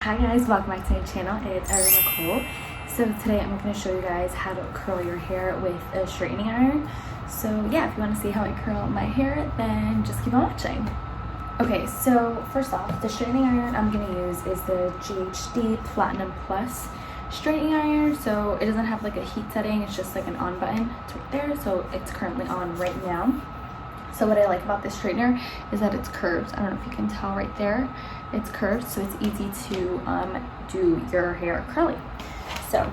Hi guys, welcome back to my channel. It's Ariel Nicole. So today I'm going to show you guys how to curl your hair with a straightening iron. So yeah, if you want to see how I curl my hair, then just keep on watching. Okay, so first off, the straightening iron I'm going to use is the GHD Platinum Plus straightening iron. So it doesn't have like a heat setting, it's just like an on button. It's right there, so it's currently on right now. So what I like about this straightener is that it's curved. I don't know if you can tell right there. It's curved, so it's easy to do your hair curly. So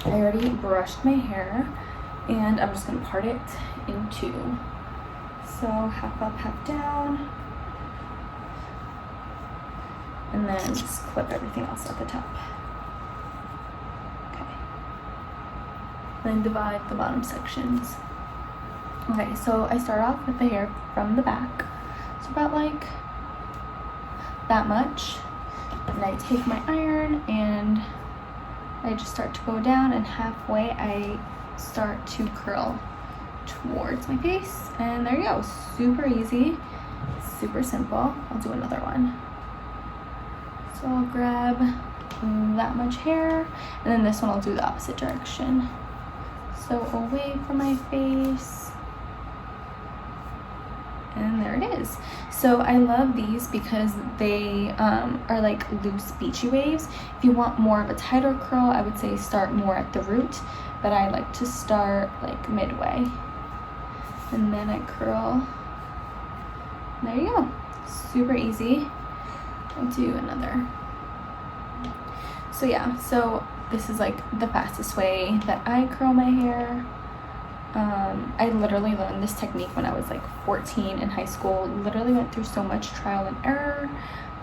I already brushed my hair and I'm just gonna part it in two. So half up, half down. And then just clip everything else at the top. Okay. Then divide the bottom sections. Okay, so I start off with the hair from the back. So about like that much. And I take my iron and I just start to go down, and halfway I start to curl towards my face. And there you go, super easy, super simple. I'll do another one. So I'll grab that much hair, and then this one I'll do the opposite direction. So away from my face. And there it is. So I love these because they are like loose beachy waves. If you want more of a tighter curl, I would say start more at the root, but I like to start like midway. And then I curl. There you go. Super easy. I'll do another. So yeah, so this is like the fastest way that I curl my hair. I literally learned this technique when I was like 14 in high school. Literally went through so much trial and error.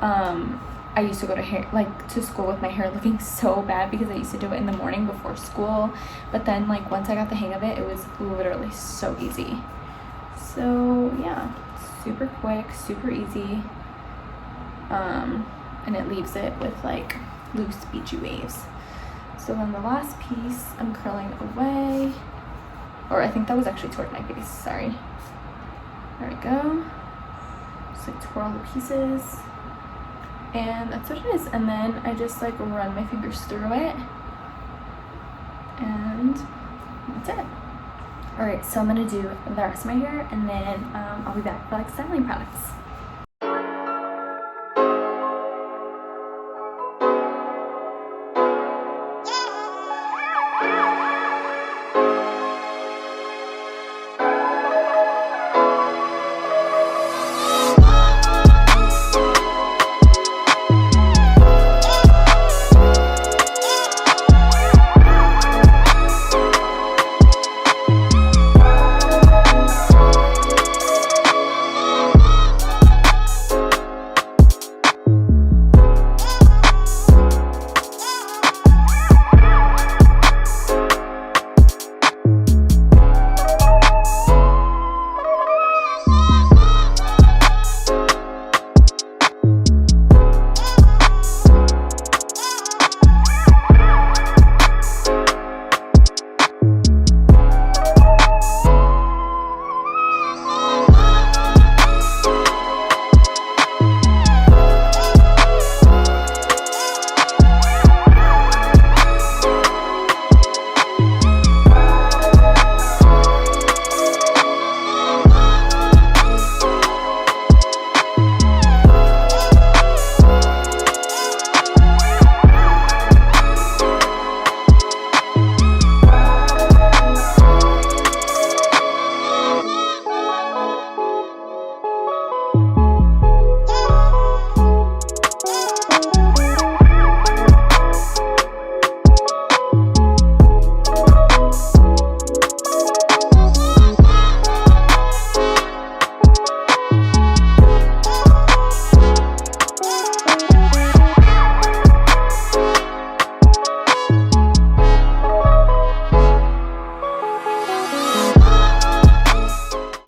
I used to go to school with my hair looking so bad because I used to do it in the morning before school. But then like once I got the hang of it, it was literally so easy. So yeah, super quick, super easy. And it leaves it with like loose beachy waves. So then the last piece I'm curling away. Or I think that was actually toward my face, sorry. There we go. Just like twirl the pieces. And that's what it is. And then I just like run my fingers through it. And that's it. Alright, so I'm gonna do the rest of my hair, and then I'll be back for like styling products.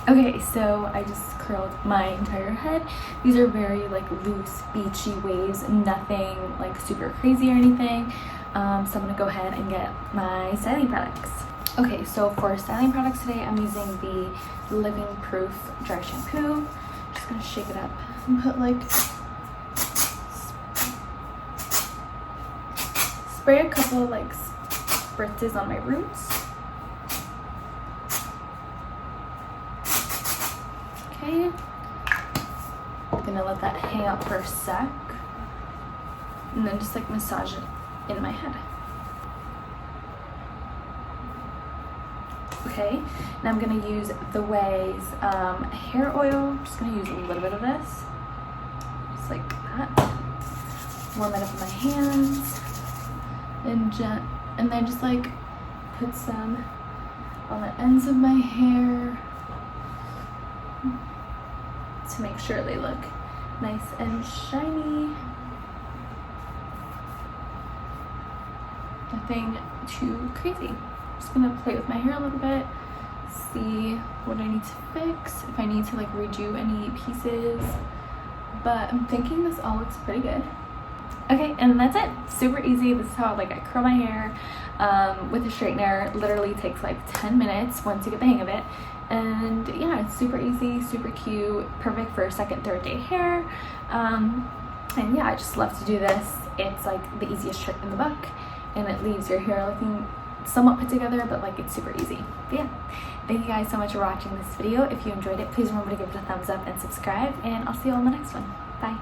Okay, so I just curled my entire head. These are very like loose, beachy waves, nothing like super crazy or anything. So I'm gonna go ahead and get my styling products. Okay, so for styling products today, I'm using the Living Proof dry shampoo. I'm just gonna shake it up and put like spray a couple like spritzes on my roots. Okay, I'm gonna let that hang out for a sec, and then just like massage it in my head. Okay, now I'm gonna use the Ways hair oil. I'm just gonna use a little bit of this, just like that. Warm it up in my hands, and then just like put some on the ends of my hair to make sure they look nice and shiny. Nothing too crazy. Just gonna play with my hair a little bit, see what I need to fix, if I need to like redo any pieces, but I'm thinking this all looks pretty good. Okay, and that's it. Super easy. This is how like I curl my hair with a straightener. Literally takes like 10 minutes once you get the hang of it. And yeah, it's super easy, super cute, perfect for second, third day hair. And yeah, I just love to do this. It's like the easiest trick in the book, and it leaves your hair looking somewhat put together, but like it's super easy. But yeah, thank you guys so much for watching this video. If you enjoyed it, please remember to give it a thumbs up and subscribe, and I'll see you all in the next one. Bye.